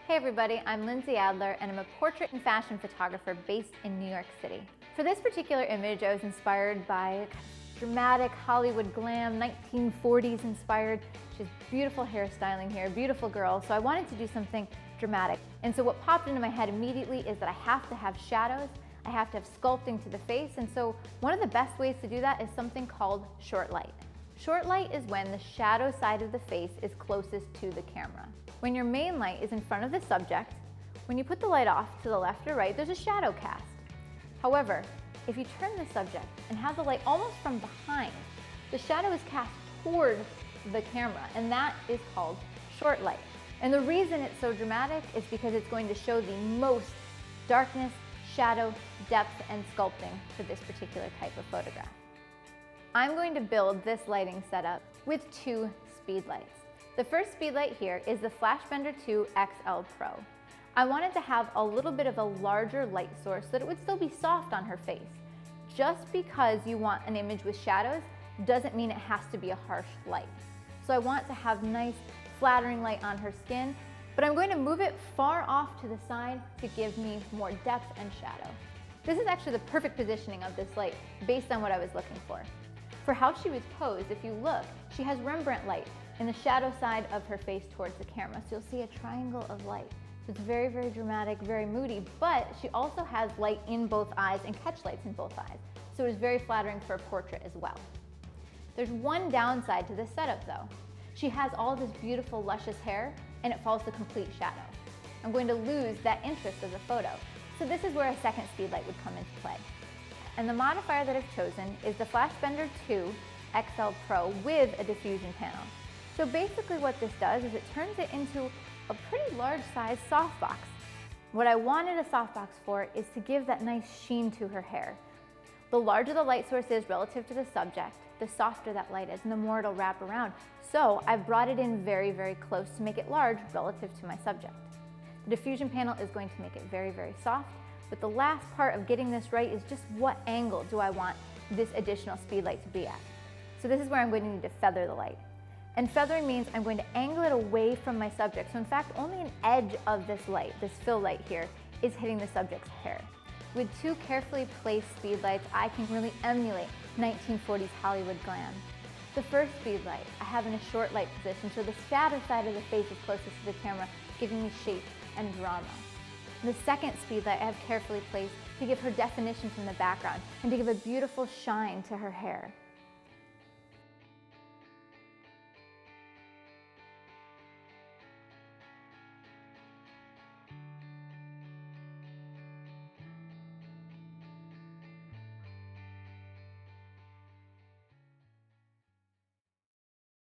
Hey everybody, I'm Lindsay Adler and I'm a portrait and fashion photographer based in New York City. For this particular image, I was inspired by dramatic Hollywood glam, 1940s inspired. She has beautiful hairstyling here, beautiful girl, so I wanted to do something dramatic. And so what popped into my head immediately is that I have to have shadows, I have to have sculpting to the face, and so one of the best ways to do that is something called short light. Short light is when the shadow side of the face is closest to the camera. When your main light is in front of the subject, when you put the light off to the left or right, there's a shadow cast. However, if you turn the subject and have the light almost from behind, the shadow is cast toward the camera, and that is called short light. And the reason it's so dramatic is because it's going to show the most darkness, shadow, depth, and sculpting for this particular type of photograph. I'm going to build this lighting setup with two speedlights. The first speedlight here is the FlashBender 2 XL Pro. I wanted to have a little bit of a larger light source so that it would still be soft on her face. Just because you want an image with shadows doesn't mean it has to be a harsh light. So I want to have nice flattering light on her skin, but I'm going to move it far off to the side to give me more depth and shadow. This is actually the perfect positioning of this light based on what I was looking for. For how she was posed, if you look, she has Rembrandt light in the shadow side of her face towards the camera. So you'll see a triangle of light. So it's very, very dramatic, very moody, but she also has light in both eyes and catch lights in both eyes. So it's very flattering for a portrait as well. There's one downside to this setup though. She has all this beautiful, luscious hair and it falls to complete shadow. I'm going to lose that interest of the photo. So this is where a second speedlight would come into play. And the modifier that I've chosen is the FlashBender 2 XL Pro with a diffusion panel. So basically what this does is it turns it into a pretty large size softbox. What I wanted a softbox for is to give that nice sheen to her hair. The larger the light source is relative to the subject, the softer that light is and the more it'll wrap around. So I've brought it in very, very close to make it large relative to my subject. The diffusion panel is going to make it very, very soft, but the last part of getting this right is just what angle do I want this additional speedlight to be at. So this is where I'm going to need to feather the light. And feathering means I'm going to angle it away from my subject. So in fact, only an edge of this light, this fill light here, is hitting the subject's hair. With two carefully placed speedlights, I can really emulate 1940s Hollywood glam. The first speedlight I have in a short light position, so the shadow side of the face is closest to the camera, giving me shape and drama. The second speedlight I have carefully placed to give her definition from the background and to give a beautiful shine to her hair.